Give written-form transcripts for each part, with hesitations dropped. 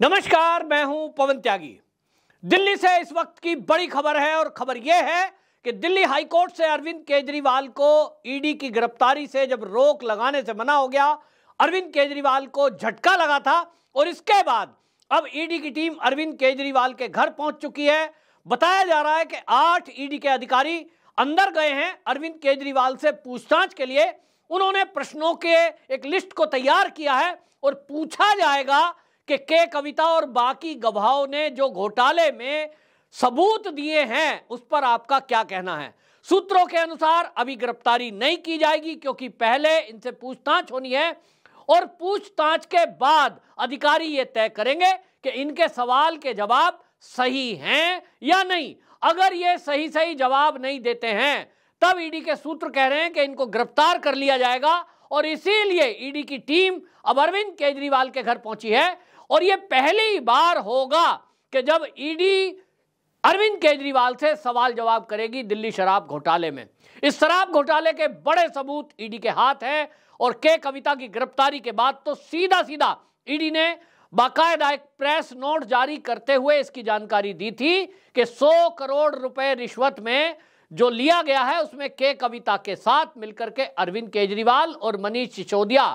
नमस्कार, मैं हूं पवन त्यागी। दिल्ली से इस वक्त की बड़ी खबर है और खबर यह है कि दिल्ली हाईकोर्ट से अरविंद केजरीवाल को ईडी की गिरफ्तारी से जब रोक लगाने से मना हो गया, अरविंद केजरीवाल को झटका लगा था और इसके बाद अब ईडी की टीम अरविंद केजरीवाल के घर पहुंच चुकी है। बताया जा रहा है कि 8 ईडी के अधिकारी अंदर गए हैं अरविंद केजरीवाल से पूछताछ के लिए। उन्होंने प्रश्नों के एक लिस्ट को तैयार किया है और पूछा जाएगा कि के कविता और बाकी गवाहों ने जो घोटाले में सबूत दिए हैं उस पर आपका क्या कहना है। सूत्रों के अनुसार अभी गिरफ्तारी नहीं की जाएगी क्योंकि पहले इनसे पूछताछ होनी है और पूछताछ के बाद अधिकारी ये तय करेंगे कि इनके सवाल के जवाब सही हैं या नहीं। अगर ये सही जवाब नहीं देते हैं तब ईडी के सूत्र कह रहे हैं कि इनको गिरफ्तार कर लिया जाएगा और इसीलिए ईडी की टीम अब अरविंद केजरीवाल के घर पहुंची है। और यह पहली बार होगा कि जब ईडी अरविंद केजरीवाल से सवाल जवाब करेगी दिल्ली शराब घोटाले में। इस शराब घोटाले के बड़े सबूत ईडी के हाथ हैं और के कविता की गिरफ्तारी के बाद तो सीधा ईडी ने बाकायदा एक प्रेस नोट जारी करते हुए इसकी जानकारी दी थी कि 100 करोड़ रुपए रिश्वत में जो लिया गया है उसमें के कविता के साथ मिलकर के अरविंद केजरीवाल और मनीष सिसोदिया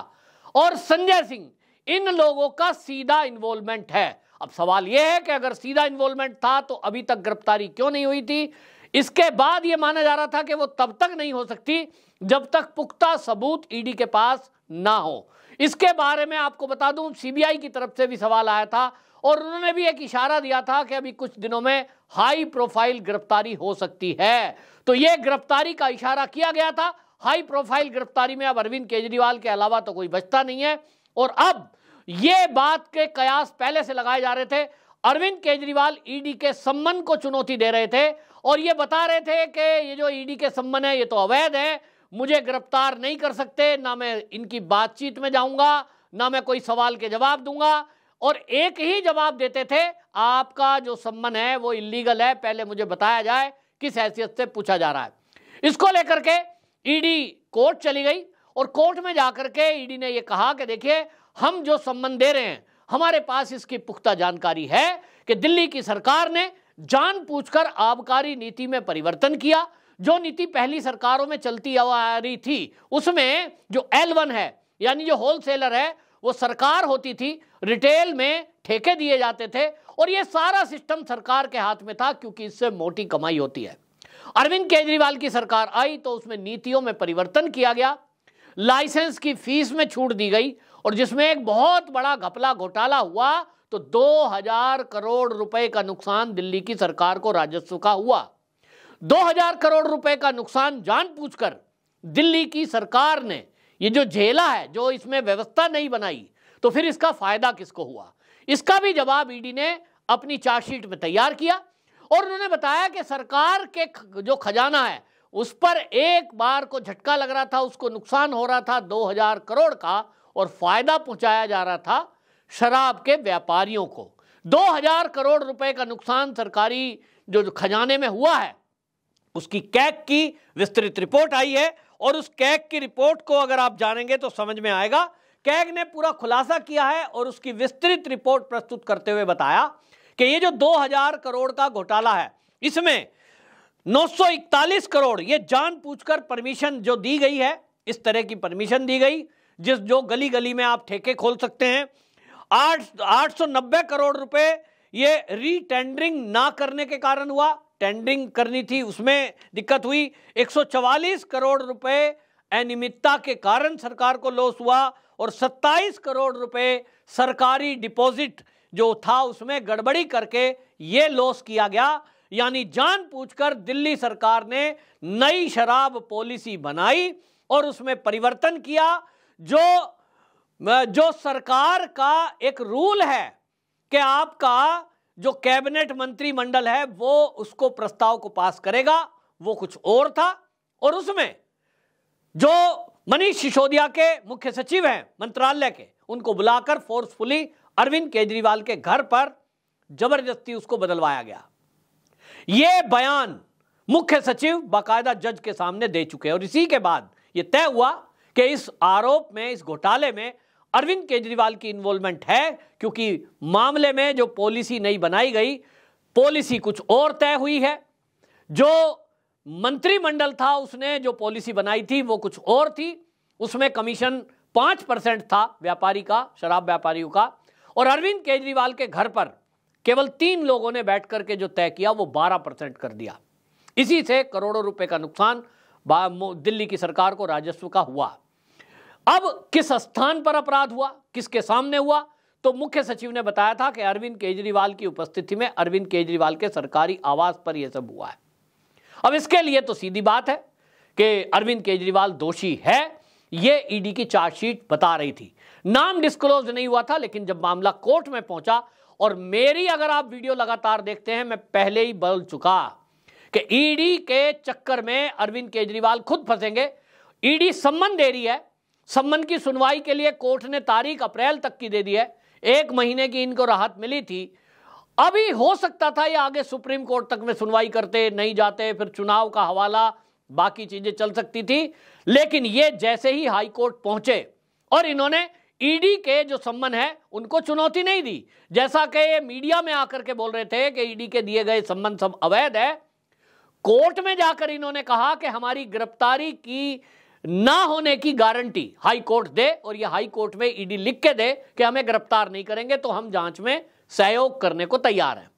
और संजय सिंह, इन लोगों का सीधा इन्वॉल्वमेंट है। अब सवाल यह है कि अगर सीधा इन्वॉल्वमेंट था तो अभी तक गिरफ्तारी क्यों नहीं हुई थी। इसके बाद यह माना जा रहा था कि वो तब तक नहीं हो सकती जब तक पुख्ता सबूत ईडी के पास ना हो। इसके बारे में आपको बता दूं, सीबीआई की तरफ से भी सवाल आया था और उन्होंने भी एक इशारा दिया था कि अभी कुछ दिनों में हाई प्रोफाइल गिरफ्तारी हो सकती है। तो यह गिरफ्तारी का इशारा किया गया था। हाई प्रोफाइल गिरफ्तारी में अब अरविंद केजरीवाल के अलावा तो कोई बचता नहीं है। और अब ये बात के कयास पहले से लगाए जा रहे थे। अरविंद केजरीवाल ईडी के सम्मन को चुनौती दे रहे थे और ये बता रहे थे कि ये जो ईडी के सम्मन है ये तो अवैध है, मुझे गिरफ्तार नहीं कर सकते, ना मैं इनकी बातचीत में जाऊंगा, ना मैं कोई सवाल के जवाब दूंगा। और एक ही जवाब देते थे, आपका जो सम्मन है वो इल्लीगल है, पहले मुझे बताया जाए किस हैसियत से पूछा जा रहा है। इसको लेकर के ईडी कोर्ट चली गई और कोर्ट में जाकर के ईडी ने यह कहा कि देखिए, हम जो सम्मन दे रहे हैं हमारे पास इसकी पुख्ता जानकारी है कि दिल्ली की सरकार ने जानबूझकर आबकारी नीति में परिवर्तन किया। जो नीति पहली सरकारों में चलती आ रही थी उसमें जो L1 है यानी जो होलसेलर है वो सरकार होती थी, रिटेल में ठेके दिए जाते थे और ये सारा सिस्टम सरकार के हाथ में था क्योंकि इससे मोटी कमाई होती है। अरविंद केजरीवाल की सरकार आई तो उसमें नीतियों में परिवर्तन किया गया, लाइसेंस की फीस में छूट दी गई और जिसमें एक बहुत बड़ा घपला घोटाला हुआ तो 2000 करोड़ रुपए का नुकसान दिल्ली की सरकार को राजस्व का हुआ। 2000 करोड़ रुपए का नुकसान जानबूझकर दिल्ली की सरकार ने ये जो झेला है, जो इसमें व्यवस्था नहीं बनाई, तो फिर इसका फायदा किसको हुआ। इसका भी जवाब ईडी ने अपनी चार्जशीट में तैयार किया और उन्होंने बताया कि सरकार के जो खजाना है उस पर एक बार को झटका लग रहा था, उसको नुकसान हो रहा था 2000 करोड़ का और फायदा पहुंचाया जा रहा था शराब के व्यापारियों को। 2000 करोड़ रुपए का नुकसान सरकारी जो खजाने में हुआ है उसकी कैग की विस्तृत रिपोर्ट आई है और उस कैग की रिपोर्ट को अगर आप जानेंगे तो समझ में आएगा। कैग ने पूरा खुलासा किया है और उसकी विस्तृत रिपोर्ट प्रस्तुत करते हुए बताया कि ये जो 2000 करोड़ का घोटाला है इसमें 941 करोड़ ये जानबूझकर परमिशन जो दी गई है, इस तरह की परमिशन दी गई जो गली गली में आप ठेके खोल सकते हैं। 890 करोड़ रुपए ये रीटेंडरिंग ना करने के कारण हुआ, टेंडरिंग करनी थी उसमें दिक्कत हुई। 144 करोड़ रुपए अनियमितता के कारण सरकार को लॉस हुआ और 27 करोड़ रुपए सरकारी डिपॉजिट जो था उसमें गड़बड़ी करके ये लॉस किया गया। यानी जानबूझकर दिल्ली सरकार ने नई शराब पॉलिसी बनाई और उसमें परिवर्तन किया। जो सरकार का एक रूल है कि आपका जो कैबिनेट मंत्रिमंडल है वो उसको प्रस्ताव को पास करेगा, वो कुछ और था। और उसमें जो मनीष सिसोदिया के मुख्य सचिव हैं मंत्रालय के, उनको बुलाकर फोर्सफुली अरविंद केजरीवाल के घर पर जबरदस्ती उसको बदलवाया गया। यह बयान मुख्य सचिव बाकायदा जज के सामने दे चुके हैं और इसी के बाद यह तय हुआ कि इस आरोप में, इस घोटाले में अरविंद केजरीवाल की इन्वॉल्वमेंट है, क्योंकि मामले में जो पॉलिसी नहीं बनाई गई, पॉलिसी कुछ और तय हुई है। जो मंत्रिमंडल था उसने जो पॉलिसी बनाई थी वो कुछ और थी। उसमें कमीशन 5% था व्यापारी का, शराब व्यापारियों का, और अरविंद केजरीवाल के घर पर केवल 3 लोगों ने बैठ करके जो तय किया वो 12% कर दिया। इसी से करोड़ों रुपए का नुकसान दिल्ली की सरकार को राजस्व का हुआ। अब किस स्थान पर अपराध हुआ, किसके सामने हुआ, तो मुख्य सचिव ने बताया था कि अरविंद केजरीवाल की उपस्थिति में अरविंद केजरीवाल के सरकारी आवास पर यह सब हुआ है। अब इसके लिए तो सीधी बात है कि अरविंद केजरीवाल दोषी है, यह ईडी की चार्जशीट बता रही थी। नाम डिस्क्लोज नहीं हुआ था, लेकिन जब मामला कोर्ट में पहुंचा, और मेरी अगर आप वीडियो लगातार देखते हैं, मैं पहले ही बोल चुका कि ईडी के चक्कर में अरविंद केजरीवाल खुद फंसेंगे। ईडी सम्मन दे रही है, सम्मन की सुनवाई के लिए कोर्ट ने तारीख अप्रैल तक की दे दी है। 1 महीने की इनको राहत मिली थी। अभी हो सकता था ये आगे सुप्रीम कोर्ट तक में सुनवाई करते, नहीं जाते, फिर चुनाव का हवाला, बाकी चीजें चल सकती थी। लेकिन ये जैसे ही हाई कोर्ट पहुंचे और इन्होंने ईडी के जो सम्मन है उनको चुनौती नहीं दी, जैसा कि ये मीडिया में आकर के बोल रहे थे कि ईडी के दिए गए सम्मन सब अवैध है। कोर्ट में जाकर इन्होंने कहा कि हमारी गिरफ्तारी की ना होने की गारंटी हाई कोर्ट दे, और ये हाई कोर्ट में ईडी लिख के दे कि हमें गिरफ्तार नहीं करेंगे तो हम जांच में सहयोग करने को तैयार हैं।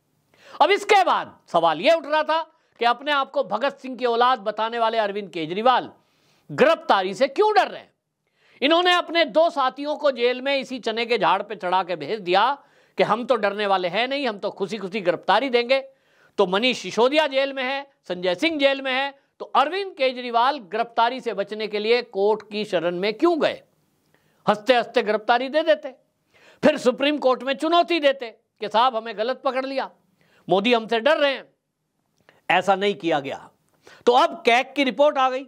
अब इसके बाद सवाल यह उठ रहा था कि अपने आप को भगत सिंह की औलाद बताने वाले अरविंद केजरीवाल गिरफ्तारी से क्यों डर रहे हैं। इन्होंने अपने 2 साथियों को जेल में इसी चने के झाड़ पे चढ़ा के भेज दिया कि हम तो डरने वाले हैं नहीं, हम तो खुशी खुशी गिरफ्तारी देंगे। तो मनीष सिसोदिया जेल में है, संजय सिंह जेल में है, तो अरविंद केजरीवाल गिरफ्तारी से बचने के लिए कोर्ट की शरण में क्यों गए। हंसते हंसते गिरफ्तारी दे देते, फिर सुप्रीम कोर्ट में चुनौती देते कि साहब हमें गलत पकड़ लिया, मोदी हमसे डर रहे हैं। ऐसा नहीं किया गया। तो अब कैग की रिपोर्ट आ गई।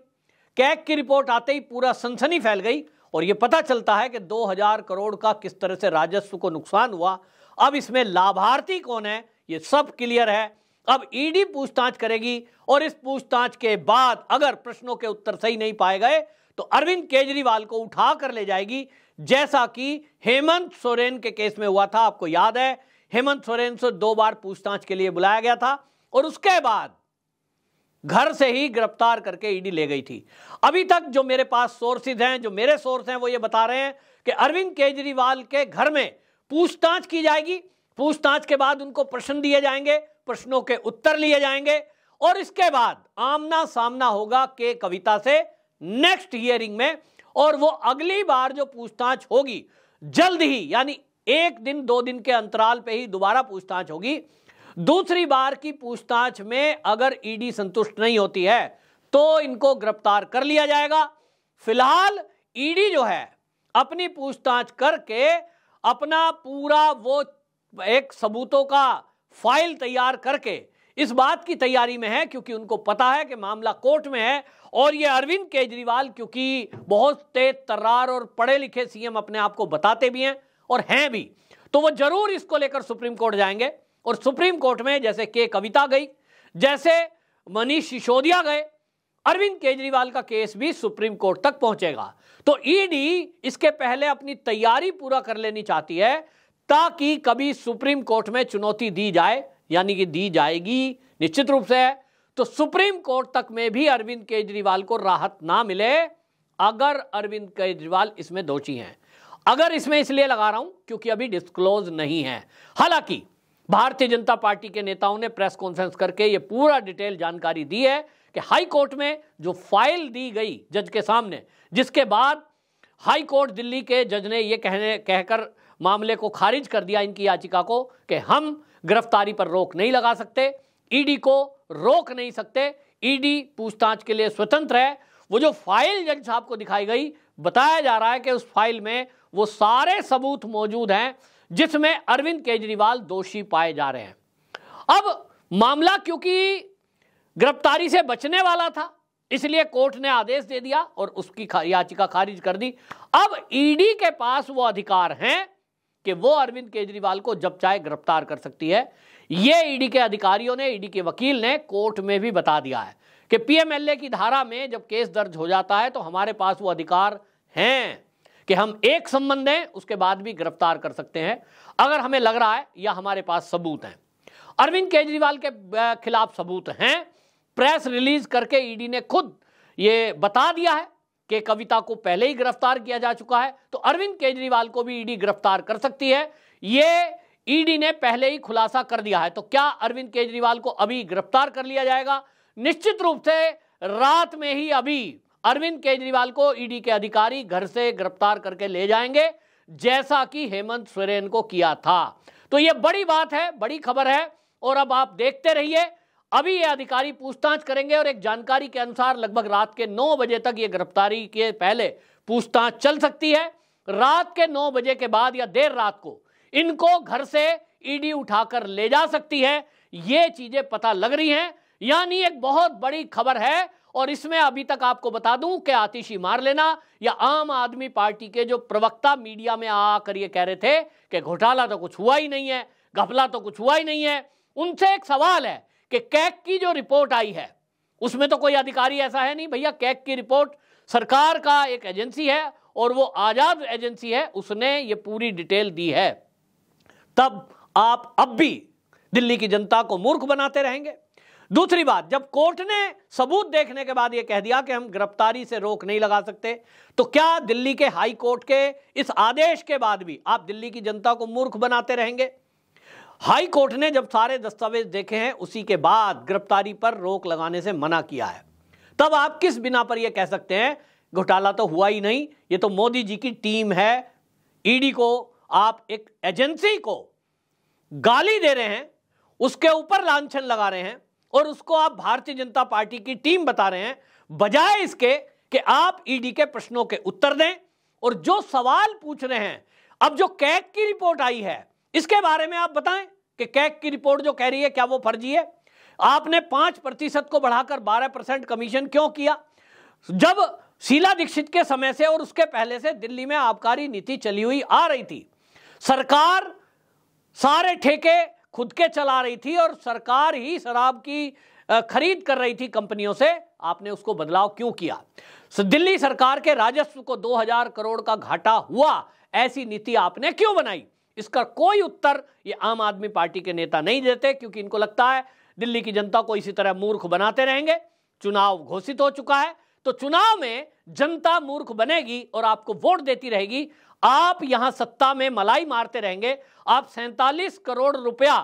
कैग की रिपोर्ट आते ही पूरा सनसनी फैल गई, और यह पता चलता है कि 2000 करोड़ का किस तरह से राजस्व को नुकसान हुआ। अब इसमें लाभार्थी कौन है यह सब क्लियर है। अब ईडी पूछताछ करेगी, और इस पूछताछ के बाद अगर प्रश्नों के उत्तर सही नहीं पाए गए तो अरविंद केजरीवाल को उठा कर ले जाएगी, जैसा कि हेमंत सोरेन के केस में हुआ था। आपको याद है, हेमंत सोरेन से 2 बार पूछताछ के लिए बुलाया गया था, और उसके बाद घर से ही गिरफ्तार करके ईडी ले गई थी। अभी तक जो मेरे पास सोर्सेज हैं, जो मेरे सोर्स हैं, वो ये बता रहे हैं कि अरविंद केजरीवाल के घर में पूछताछ की जाएगी। पूछताछ के बाद उनको प्रश्न दिए जाएंगे, प्रश्नों के उत्तर लिए जाएंगे, और इसके बाद आमना सामना होगा के कविता से नेक्स्ट हियरिंग में। और वो अगली बार जो पूछताछ होगी जल्द ही, यानी 1 दिन 2 दिन के अंतराल पे ही दोबारा पूछताछ होगी। दूसरी बार की पूछताछ में अगर ईडी संतुष्ट नहीं होती है तो इनको गिरफ्तार कर लिया जाएगा। फिलहाल ईडी जो है अपनी पूछताछ करके अपना पूरा वो एक सबूतों का फाइल तैयार करके इस बात की तैयारी में है, क्योंकि उनको पता है कि मामला कोर्ट में है, और ये अरविंद केजरीवाल क्योंकि बहुत तेज तर्रार और पढ़े लिखे सीएम अपने आप को बताते भी हैं और हैं भी, तो वो जरूर इसको लेकर सुप्रीम कोर्ट जाएंगे। और सुप्रीम कोर्ट में जैसे के कविता गई, जैसे मनीष सिसोदिया गए, अरविंद केजरीवाल का केस भी सुप्रीम कोर्ट तक पहुंचेगा। तो ईडी इसके पहले अपनी तैयारी पूरा कर लेनी चाहती है, ताकि कभी सुप्रीम कोर्ट में चुनौती दी जाए, यानी कि दी जाएगी निश्चित रूप से, तो सुप्रीम कोर्ट तक में भी अरविंद केजरीवाल को राहत ना मिले अगर अरविंद केजरीवाल इसमें दोषी हैं। अगर इसमें इसलिए लगा रहा हूं क्योंकि अभी डिस्क्लोज नहीं है। हालांकि भारतीय जनता पार्टी के नेताओं ने प्रेस कॉन्फ्रेंस करके ये पूरा डिटेल जानकारी दी है कि हाई कोर्ट में जो फाइल दी गई जज के सामने, जिसके बाद हाई कोर्ट दिल्ली के जज ने ये कहकर मामले को खारिज कर दिया, इनकी याचिका को, कि हम गिरफ्तारी पर रोक नहीं लगा सकते, ईडी को रोक नहीं सकते, ईडी पूछताछ के लिए स्वतंत्र है। वो जो फाइल जज साहब को दिखाई गई, बताया जा रहा है कि उस फाइल में वो सारे सबूत मौजूद हैं जिसमें अरविंद केजरीवाल दोषी पाए जा रहे हैं। अब मामला क्योंकि गिरफ्तारी से बचने वाला था, इसलिए कोर्ट ने आदेश दे दिया और उसकी याचिका खारिज कर दी। अब ईडी के पास वो अधिकार हैं कि वो अरविंद केजरीवाल को जब चाहे गिरफ्तार कर सकती है। ये ईडी के अधिकारियों ने, ईडी के वकील ने कोर्ट में भी बता दिया है कि पीएमएलए की धारा में जब केस दर्ज हो जाता है तो हमारे पास वो अधिकार हैं कि हम एक संबंध दें उसके बाद भी गिरफ्तार कर सकते हैं अगर हमें लग रहा है या हमारे पास सबूत हैं। अरविंद केजरीवाल के खिलाफ सबूत हैं। प्रेस रिलीज करके ईडी ने खुद ये बता दिया है कि कविता को पहले ही गिरफ्तार किया जा चुका है, तो अरविंद केजरीवाल को भी ईडी गिरफ्तार कर सकती है। ये ईडी ने पहले ही खुलासा कर दिया है। तो क्या अरविंद केजरीवाल को अभी गिरफ्तार कर लिया जाएगा? निश्चित रूप से रात में ही अभी अरविंद केजरीवाल को ईडी के अधिकारी घर से गिरफ्तार करके ले जाएंगे, जैसा कि हेमंत सोरेन को किया था। तो यह बड़ी बात है, बड़ी खबर है। और अब आप देखते रहिए, अभी ये अधिकारी पूछताछ करेंगे और एक जानकारी के अनुसार लगभग रात के 9 बजे तक ये गिरफ्तारी के पहले पूछताछ चल सकती है। रात के 9 बजे के बाद या देर रात को इनको घर से ईडी उठाकर ले जा सकती है। ये चीजें पता लग रही हैं, यानी एक बहुत बड़ी खबर है। और इसमें अभी तक आपको बता दूं कि आतिशी मार लेना या आम आदमी पार्टी के जो प्रवक्ता मीडिया में आकर ये कह रहे थे कि घोटाला तो कुछ हुआ ही नहीं है, घपला तो कुछ हुआ ही नहीं है, उनसे एक सवाल है कि कैग की जो रिपोर्ट आई है उसमें तो कोई अधिकारी ऐसा है नहीं। भैया, कैग की रिपोर्ट सरकार का एक एजेंसी है और वो आजाद एजेंसी है, उसने ये पूरी डिटेल दी है। तब आप अब भी दिल्ली की जनता को मूर्ख बनाते रहेंगे। दूसरी बात, जब कोर्ट ने सबूत देखने के बाद यह कह दिया कि हम गिरफ्तारी से रोक नहीं लगा सकते, तो क्या दिल्ली के हाई कोर्ट के इस आदेश के बाद भी आप दिल्ली की जनता को मूर्ख बनाते रहेंगे? हाई कोर्ट ने जब सारे दस्तावेज देखे हैं उसी के बाद गिरफ्तारी पर रोक लगाने से मना किया है। तब आप किस बिना पर यह कह सकते हैं घोटाला तो हुआ ही नहीं, ये तो मोदी जी की टीम है? ईडी को आप एक एजेंसी को गाली दे रहे हैं, उसके ऊपर लांछन लगा रहे हैं और उसको आप भारतीय जनता पार्टी की टीम बता रहे हैं, बजाय इसके कि आप ईडी के प्रश्नों के उत्तर दें और जो सवाल पूछ रहे हैं। अब जो कैग की रिपोर्ट आई है इसके बारे में आप बताएं कि कैग की रिपोर्ट जो कह रही है क्या वो फर्जी है? आपने 5% को बढ़ाकर 12% कमीशन क्यों किया? जब शीला दीक्षित के समय से और उसके पहले से दिल्ली में आबकारी नीति चली हुई आ रही थी, सरकार सारे ठेके खुद के चला रही थी और सरकार ही शराब की खरीद कर रही थी कंपनियों से, आपने उसको बदलाव क्यों किया? दिल्ली सरकार के राजस्व को 2000 करोड़ का घाटा हुआ, ऐसी नीति आपने क्यों बनाई? इसका कोई उत्तर ये आम आदमी पार्टी के नेता नहीं देते, क्योंकि इनको लगता है दिल्ली की जनता को इसी तरह मूर्ख बनाते रहेंगे। चुनाव घोषित हो चुका है, तो चुनाव में जनता मूर्ख बनेगी और आपको वोट देती रहेगी। आप यहां सत्ता में मलाई मारते रहेंगे। आप 47 करोड़ रुपया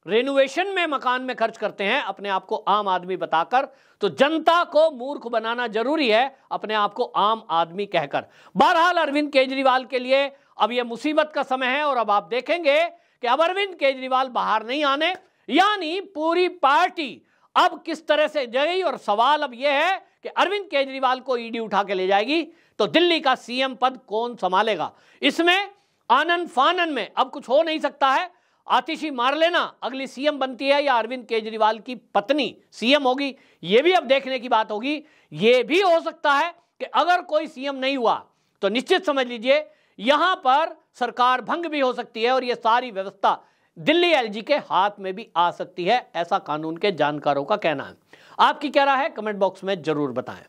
रेनोवेशन में मकान में खर्च करते हैं अपने आप को आम आदमी बताकर, तो जनता को मूर्ख बनाना जरूरी है अपने आप को आम आदमी कहकर। बहरहाल अरविंद केजरीवाल के लिए अब यह मुसीबत का समय है और अब आप देखेंगे कि अब अरविंद केजरीवाल बाहर नहीं आने, यानी पूरी पार्टी अब किस तरह से जाएगी। और सवाल अब यह है कि अरविंद केजरीवाल को ईडी उठा के ले जाएगी तो दिल्ली का सीएम पद कौन संभालेगा? इसमें आनंद फानन में अब कुछ हो नहीं सकता है। आतिशी मार लेना अगली सीएम बनती है या अरविंद केजरीवाल की पत्नी सीएम होगी, यह भी अब देखने की बात होगी। यह भी हो सकता है कि अगर कोई सीएम नहीं हुआ तो निश्चित समझ लीजिए यहां पर सरकार भंग भी हो सकती है और यह सारी व्यवस्था दिल्ली एलजी के हाथ में भी आ सकती है, ऐसा कानून के जानकारों का कहना है। आपकी क्या राय है? कमेंट बॉक्स में जरूर बताएं।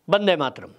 वंदे मातरम।